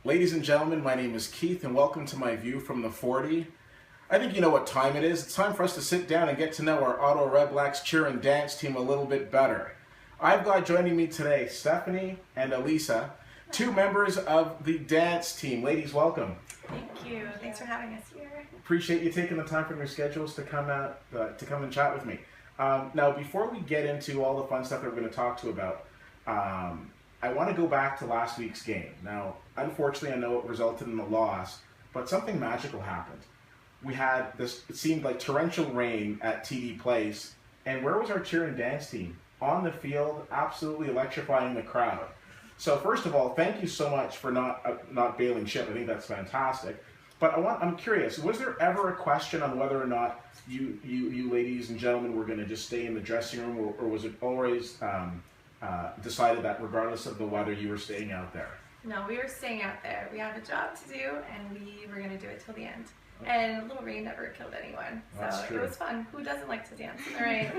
Ladies and gentlemen, my name is Keith and welcome to my view from the 40. I think you know what time it is. It's time for us to sit down and get to know our Ottawa REDBLACKS Cheer and Dance team a little bit better. I've got joining me today Stephani and Alyssa, two members of the dance team. Ladies, welcome. Thank you. Thanks for having us here. Appreciate you taking the time from your schedules to come out to come and chat with me. Now, before we get into all the fun stuff that we're going to talk to about, I want to go back to last week's game. Now, unfortunately, I know it resulted in a loss, but something magical happened. We had this, it seemed like torrential rain at TD Place, and where was our cheer and dance team? On the field, absolutely electrifying the crowd. So first of all, thank you so much for not bailing ship. I think that's fantastic. But I'm curious, was there ever a question on whether or not you ladies and gentlemen were going to just stay in the dressing room, or was it always decided that regardless of the weather, you were staying out there? No, we were staying out there. We had a job to do, and we were going to do it till the end. Okay. And a little rain never killed anyone, so it was fun. Who doesn't like to dance in the rain?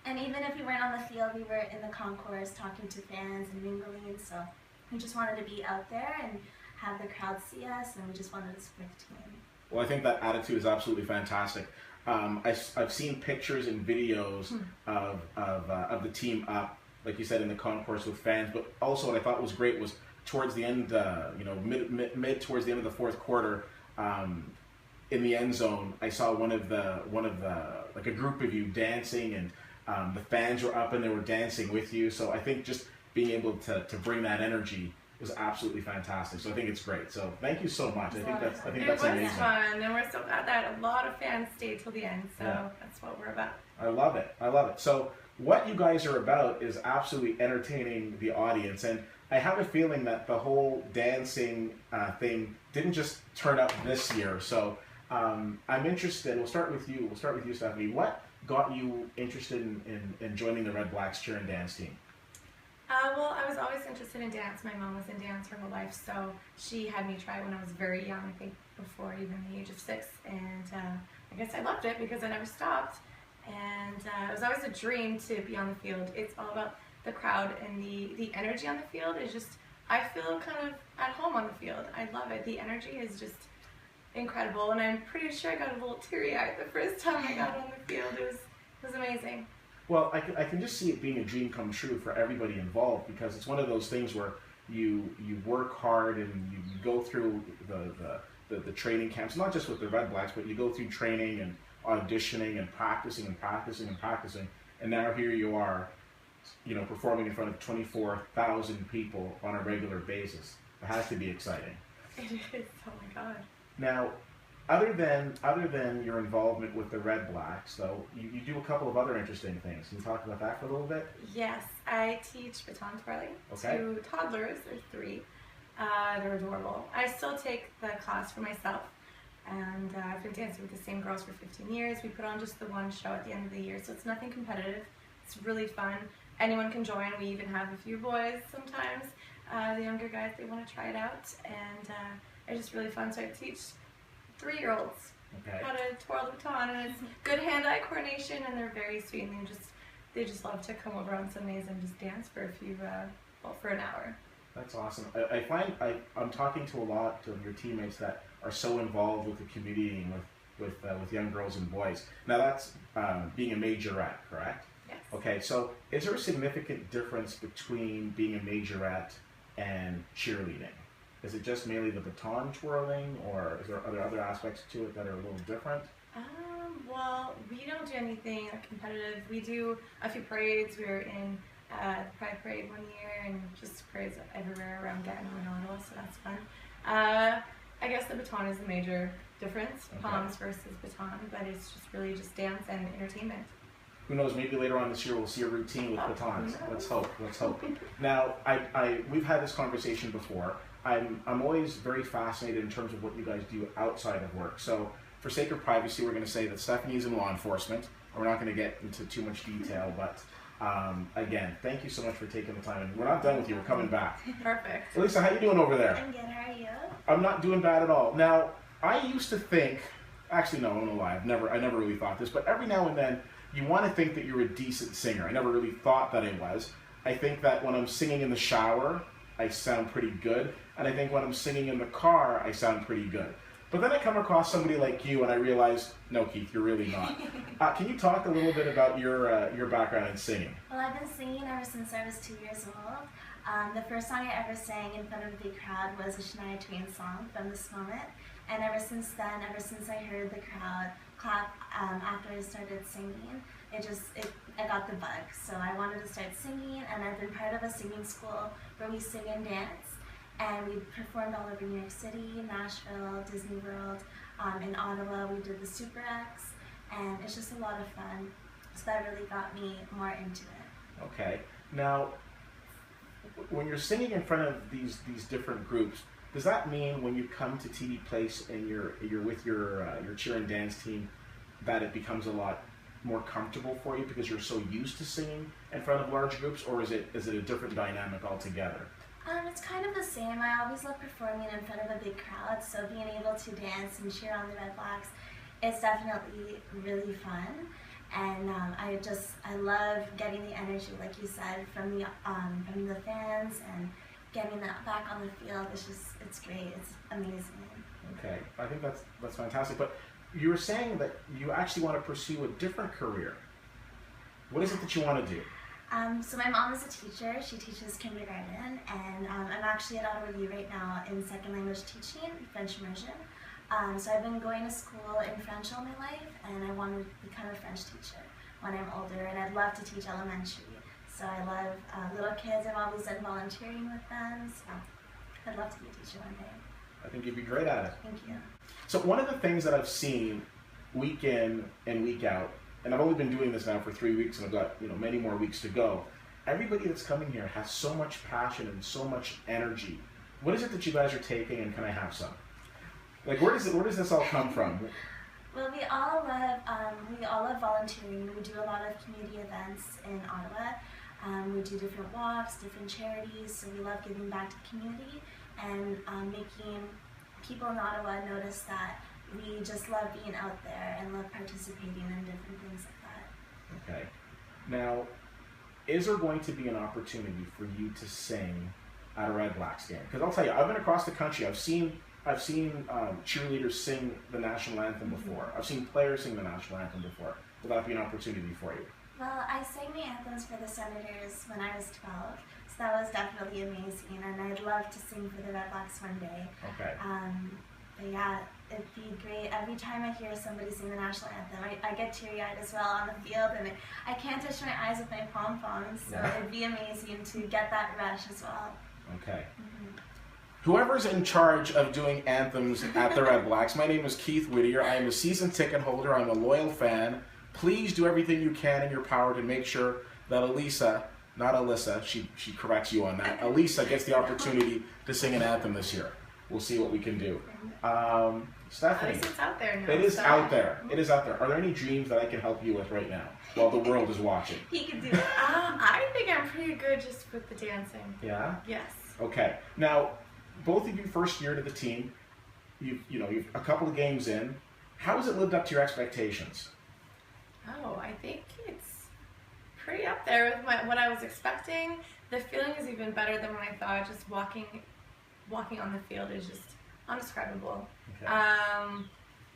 And even if we weren't on the field, we were in the concourse talking to fans and mingling, so we just wanted to be out there and have the crowd see us, and we just wanted to support the team. Well, I think that attitude is absolutely fantastic. I've seen pictures and videos of the team up, like you said, in the concourse with fans, but also what I thought was great was towards the end, mid towards the end of the fourth quarter, in the end zone, I saw one of the like a group of you dancing, and the fans were up and they were dancing with you. So I think just being able to bring that energy was absolutely fantastic. So I think it's great. So thank you so much. I think that's amazing. It was fun, and we're so glad that a lot of fans stayed till the end. So yeah, that's what we're about. I love it. I love it. So what you guys are about is absolutely entertaining the audience, and I have a feeling that the whole dancing thing didn't just turn up this year. So I'm interested. We'll start with you. We'll start with you, Stephani. What got you interested in joining the REDBLACKS Cheer and Dance team? Well, I was always interested in dance. My mom was in dance her whole life, so she had me try when I was very young, I think before even the age of 6, and I guess I loved it because I never stopped, and it was always a dream to be on the field. It's all about the crowd, and the energy on the field is just, I feel kind of at home on the field. I love it. The energy is just incredible, and I'm pretty sure I got a little teary-eyed the first time I got on the field. It was amazing. Well, I can just see it being a dream come true for everybody involved, because it's one of those things where you work hard and you go through the training camps, not just with the REDBLACKS, but you go through training and auditioning and practicing and practicing and practicing, and now here you are, performing in front of 24,000 people on a regular basis. It has to be exciting. It is. Oh my God. Now, other than your involvement with the REDBLACKS, though, you do a couple of other interesting things. Can you talk about that for a little bit? Yes, I teach baton twirling to toddlers. There's 3. They're adorable. I still take the class for myself, and I've been dancing with the same girls for 15 years. We put on just the one show at the end of the year, so it's nothing competitive. It's really fun. Anyone can join. We even have a few boys sometimes. The younger guys, they want to try it out, and it's just really fun. So I teach 3-year-olds how to twirl the baton, and it's good hand-eye coordination, and they're very sweet, and they just love to come over on Sundays and just dance for for an hour. That's awesome. I find I'm talking to a lot of your teammates that are so involved with the community and with young girls and boys. Now that's being a majorette, correct? Yes. Okay, so is there a significant difference between being a majorette and cheerleading? Is it just mainly the baton twirling, or are there other aspects to it that are a little different? Well, we don't do anything competitive. We do a few parades. We were in the Pride Parade one year, and just parades everywhere around Gatineau and Ottawa, so that's fun. I guess the baton is the major difference, palms versus baton, but it's just really just dance and entertainment. Who knows, maybe later on this year we'll see a routine with batons. No. Let's hope. Now, we've had this conversation before. I'm always very fascinated in terms of what you guys do outside of work. So, for sake of privacy, we're going to say that Stephani is in law enforcement. We're not going to get into too much detail, but again, thank you so much for taking the time. And we're not done with you. We're coming back. Perfect. Alyssa, how you doing over there? I'm good. How are you? I'm not doing bad at all. Now, I used to think, actually no, I'm gonna lie. I never really thought this, but every now and then you want to think that you're a decent singer. I never really thought that I was. I think that when I'm singing in the shower, I sound pretty good. And I think when I'm singing in the car, I sound pretty good. But then I come across somebody like you and I realize, no, Keith, you're really not. Can you talk a little bit about your background in singing? Well, I've been singing ever since I was 2 years old. The first song I ever sang in front of a big crowd was a Shania Twain song, From This Moment. And ever since then, ever since I heard the crowd clap after I started singing, I got the bug. So I wanted to start singing, and I've been part of a singing school where we sing and dance. And we performed all over New York City, Nashville, Disney World. In Ottawa, we did the Super X, and it's just a lot of fun. So that really got me more into it. Okay. Now, when you're singing in front of these different groups, does that mean when you come to TD Place and you're with your cheer and dance team, that it becomes a lot more comfortable for you because you're so used to singing in front of large groups, or is it a different dynamic altogether? It's kind of the same. I always love performing in front of a big crowd, so being able to dance and cheer on the Red Blacks, it's definitely really fun. And I love getting the energy, like you said, from the fans and getting that back on the field. It's great. It's amazing. Okay, I think that's fantastic. But you were saying that you actually want to pursue a different career. What is it that you want to do? So my mom is a teacher. She teaches kindergarten, and I'm actually at Ottawa U right now in second language teaching, French immersion. So I've been going to school in French all my life, and I want to become a French teacher when I'm older, and I'd love to teach elementary. So I love little kids. I've always done volunteering with them, so I'd love to be a teacher one day. I think you'd be great at it. Thank you. So one of the things that I've seen week in and week out, and I've only been doing this now for 3 weeks, and I've got many more weeks to go. Everybody that's coming here has so much passion and so much energy. What is it that you guys are taking, and can I have some? Like, where does this all come from? Well, we all love volunteering. We do a lot of community events in Ottawa. We do different walks, different charities, so we love giving back to the community and making people in Ottawa notice that we just love being out there and love participating in different things like that. Okay. Now, is there going to be an opportunity for you to sing at a Red Blacks game? Because I'll tell you, I've been across the country. I've seen cheerleaders sing the national anthem before. I've seen players sing the national anthem before. Will that be an opportunity for you? Well, I sang the anthems for the Senators when I was 12, so that was definitely amazing, and I'd love to sing for the Red Blacks one day. Okay. But yeah, it'd be great. Every time I hear somebody sing the national anthem, I get teary-eyed as well on the field, and I can't touch my eyes with my pom-poms, so it'd be amazing to get that rush as well. Okay. Whoever's in charge of doing anthems at the Red Blacks, my name is Keith Whittier. I am a season ticket holder. I'm a loyal fan. Please do everything you can in your power to make sure that Alyssa, not Alyssa, she corrects you on that, Alyssa gets the opportunity to sing an anthem this year. We'll see what we can do. Stephani. At least it's out there now. It is out there. It is out there. Are there any dreams that I can help you with right now while the world is watching? He can do it. I think I'm pretty good just with the dancing. Yeah? Yes. Okay. Now, both of you first year to the team, you've a couple of games in. How has it lived up to your expectations? Oh, I think it's pretty up there with what I was expecting. The feeling is even better than what I thought. Just walking on the field is just undescribable. Okay.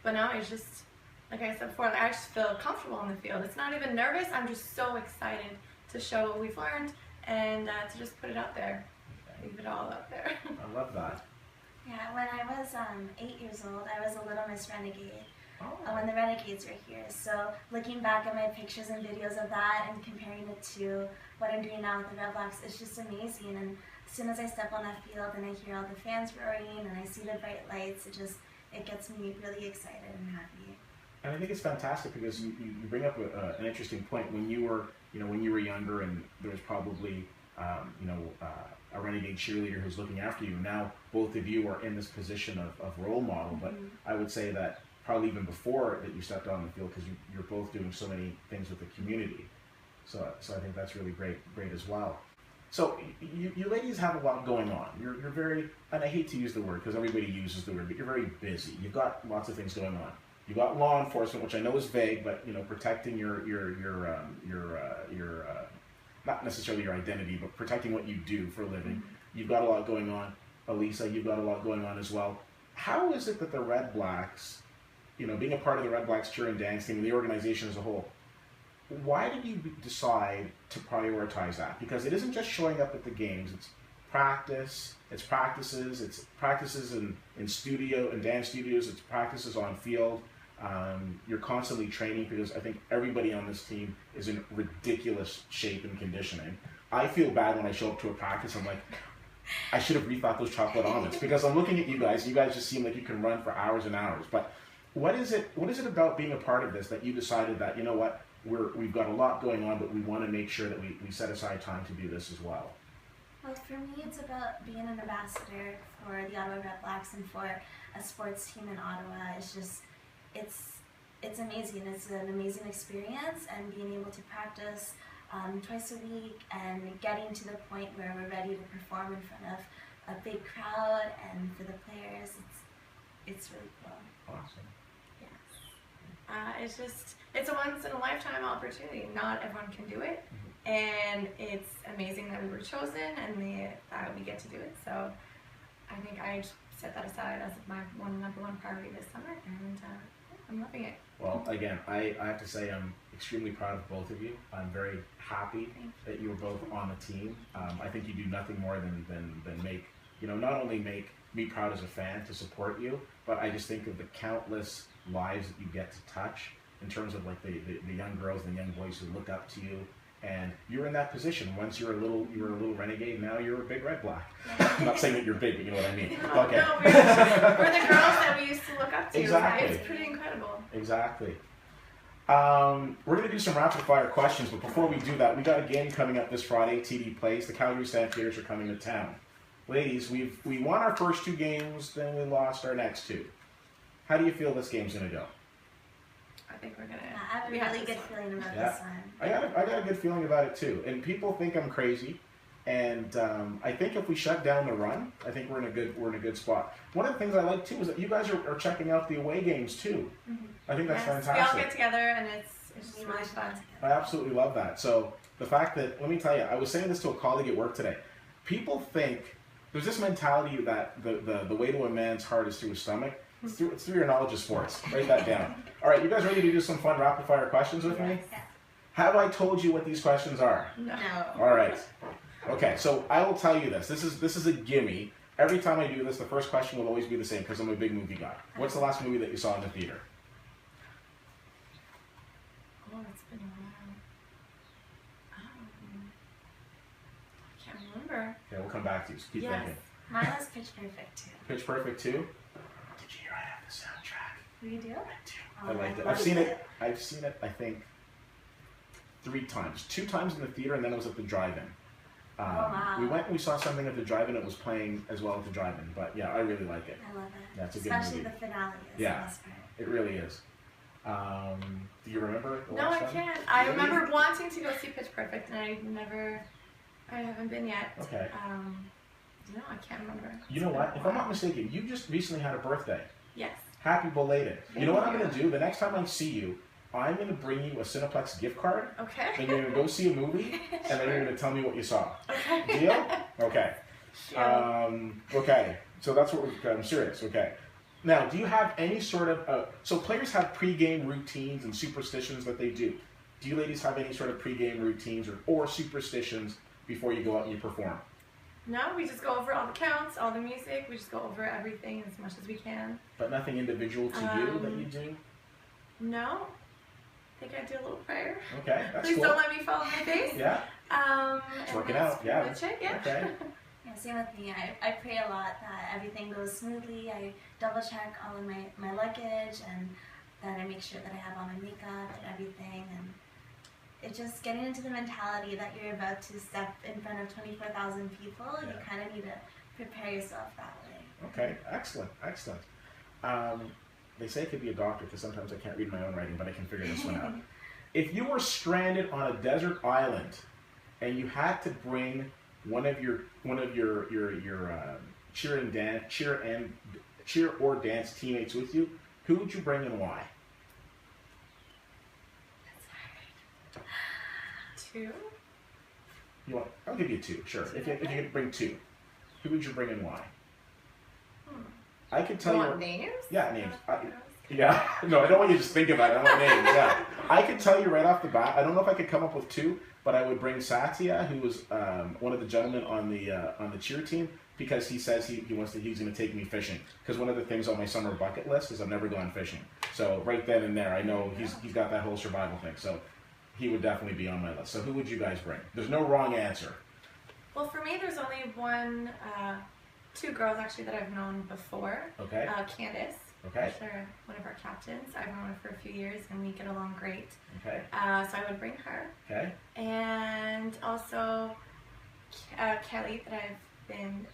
But no, it's just, like I said before, I just feel comfortable on the field. It's not even nervous. I'm just so excited to show what we've learned and to just put it out there. Okay. Leave it all out there. I love that. Yeah, when I was 8 years old, I was a Little Miss Renegade. Oh. When the Renegades were here. So looking back at my pictures and videos of that and comparing it to what I'm doing now with the Red Blacks, it's just amazing. And as soon as I step on that field and I hear all the fans roaring and I see the bright lights, it gets me really excited and happy. And I think it's fantastic because you bring up an interesting point. When you were younger and there was probably a renegade cheerleader who's looking after you. Now both of you are in this position of role model, but I would say that probably even before that you stepped on the field, because you're both doing so many things with the community. So I think that's really great as well. So you ladies have a lot going on. You're very, and I hate to use the word because everybody uses the word, but you're very busy. You've got lots of things going on. You've got law enforcement, which I know is vague, but protecting your not necessarily your identity, but protecting what you do for a living. You've got a lot going on. Alyssa, you've got a lot going on as well. How is it that the Red Blacks, you know, being a part of the Red Blacks cheer and dance team, the organization as a whole, why did you decide to prioritize that? Because it isn't just showing up at the games. It's practice, it's practices in studio, in dance studios, it's practices on field. You're constantly training because I think everybody on this team is in ridiculous shape and conditioning. I feel bad when I show up to a practice. I'm like, I should have rethought those chocolate almonds because I'm looking at you guys. You guys just seem like you can run for hours and hours. But what is it about being a part of this that you decided that, you know what, we've got a lot going on, but we want to make sure that we set aside time to do this as well? Well, for me, it's about being an ambassador for the Ottawa Red Blacks and for a sports team in Ottawa. It's just, it's amazing. It's an amazing experience, and being able to practice twice a week and getting to the point where we're ready to perform in front of a big crowd and for the players, it's really cool. Awesome. Yes. It's a once in a lifetime opportunity. Not everyone can do it. And it's amazing that we were chosen and that we get to do it. So I think I set that aside as my number one priority this summer, and I'm loving it. Well, again, I have to say I'm extremely proud of both of you. I'm very happy that you were both on the team. I think you do nothing more than make, you know, not only make me proud as a fan to support you, but I just think of the countless lives that you get to touch in terms of like the young girls and young boys who look up to you. And you're in that position. Once you were a little renegade, now you're a big Red Black. I'm not saying that you're big, but you know what I mean. No, okay. No, we're the girls that we used to look up to. Exactly. It's pretty incredible. Exactly. We're going to do some rapid fire questions, but before we do that, we got a game coming up this Friday. TD Place. The Calgary Stampeders are coming to town. Ladies, we won our first 2 games, then we lost our next 2. How do you feel this game's going to go? I think we're gonna. I have a really good feeling about this one. I got a good feeling about it too. And people think I'm crazy, and I think if we shut down the run, I think we're in a good spot. One of the things I like too is that you guys are checking out the away games too. I think that's fantastic. We all get together and it's just really fun. I absolutely love that. So the fact that, let me tell you, I was saying this to a colleague at work today. People think there's this mentality that the way to a man's heart is through his stomach. It's through your knowledge of sports. Write that down. All right, you guys ready to do some fun rapid fire questions with me? Yeah. Have I told you what these questions are? No. All right. Okay, so I will tell you this. This is a gimme. Every time I do this, the first question will always be the same because I'm a big movie guy. What's the last movie that you saw in the theater? Oh, it's been a while. I can't remember. Okay, we'll come back to you. So keep thinking. Mine was Pitch Perfect too. Pitch Perfect 2? Did you hear I have the soundtrack? You do? I do. Oh, I liked it. I've seen it, I think, 3 times. 2 times in the theater, and then it was at the drive-in. Wow. We went and we saw something at the drive-in. It was playing as well at the drive-in. But yeah, I really like it. I love it. Yeah, it's a good Especially movie. the finale is Yeah. the best part. It really is. Do you remember the No, last I time? can't. I remember wanting to go see Pitch Perfect, and I haven't been yet. Okay. No, I can't remember. You know what? If I'm not mistaken, you just recently had a birthday. Yes. Happy belated. You know what I'm Thank going to do? The next time I see you, I'm going to bring you a Cineplex gift card. Okay. Then you're going to go see a movie, and then you're going to tell me what you saw. Okay. Deal? Okay. Yeah. Okay. So that's what I'm serious. Okay. Now, do you have any sort of... so players have pre-game routines and superstitions that they do. Do you ladies have any sort of pre-game routines or superstitions before you go out and you perform? No, we just go over all the counts, all the music. We just go over everything as much as we can. But nothing individual to you that you do? No. I think I do a little prayer. Okay, that's Please cool. don't let me fall on my face. Yeah. It's working out. Yeah. That's it. Yeah. Okay. Yeah, same with me. I pray a lot that everything goes smoothly. I double check all of my luggage, and that I make sure that I have all my makeup and everything. And it's just getting into the mentality that you're about to step in front of 24,000 people. Yeah. You kind of need to prepare yourself that way. Okay. Excellent. Excellent. They say I could be a doctor because sometimes I can't read my own writing, but I can figure this one out. If you were stranded on a desert island and you had to bring one of your cheer or dance teammates with you, who would you bring and why? That's hard. 2. I'll give you 2. Sure. If you could bring 2. who would you bring and why? I could tell you. Names? Yeah, names. Yeah. No, I don't want you to just think about it. I want names. Yeah. I could tell you right off the bat. I don't know if I could come up with two, but I would bring Satya, who was one of the gentlemen on the cheer team, because he says he's going to take me fishing. Because one of the things on my summer bucket list is I've never gone fishing. So right then and there, I know he's got that whole survival thing. So he would definitely be on my list. So who would you guys bring? There's no wrong answer. Well, for me, there's only two girls actually that I've known before. Okay. Candace. Okay. They're one of our captains. I've known her for a few years, and we get along great. Okay. So I would bring her. Okay. And also Kelly, that I've been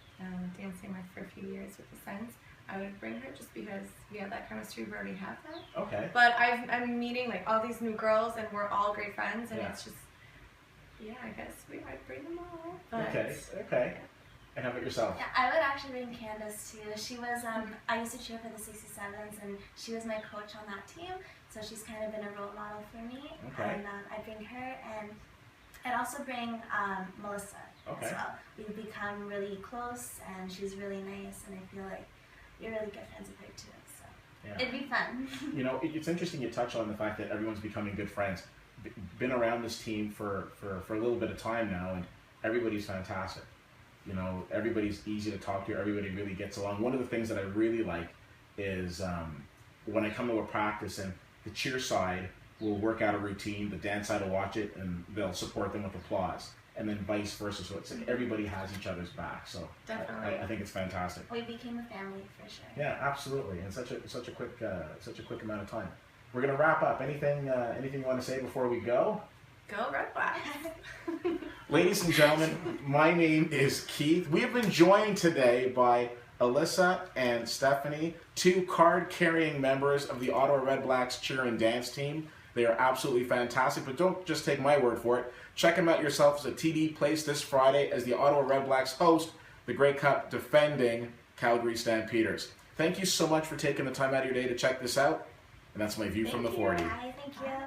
dancing with for a few years with the Sons. I would bring her just because we have that chemistry. We already have that. Okay. But I'm meeting like all these new girls, and we're all great friends, and it's just, I guess I'd bring them all. But, okay. Yeah. And how about yourself? Yeah, I would actually bring Candace too. She was, I used to cheer for the 67s, and she was my coach on that team, so she's kind of been a role model for me. Okay. And I'd bring her, and I'd also bring Melissa as well. We've become really close, and she's really nice, and I feel like you're really good friends with her too. So it'd be fun. You know, it's interesting you touch on the fact that everyone's becoming good friends. Been around this team for a little bit of time now, and everybody's fantastic. You know, everybody's easy to talk to. Everybody really gets along. One of the things that I really like is when I come to a practice and the cheer side will work out a routine, the dance side will watch it, and they'll support them with applause. And then vice versa. So it's like everybody has each other's back. So definitely. I think it's fantastic. We became a family for sure. Yeah, absolutely. And such a quick amount of time. We're gonna wrap up. Anything you want to say before we go? Go Red Blacks. Ladies and gentlemen, my name is Keith. We have been joined today by Alyssa and Stephani, two card-carrying members of the Ottawa REDBLACKS Cheer and Dance team. They are absolutely fantastic, but don't just take my word for it. Check them out yourselves at TD Place this Friday as the Ottawa REDBLACKS host the Grey Cup defending Calgary Stampeders. Thank you so much for taking the time out of your day to check this out. And that's my view from the 40. Hi, thank you.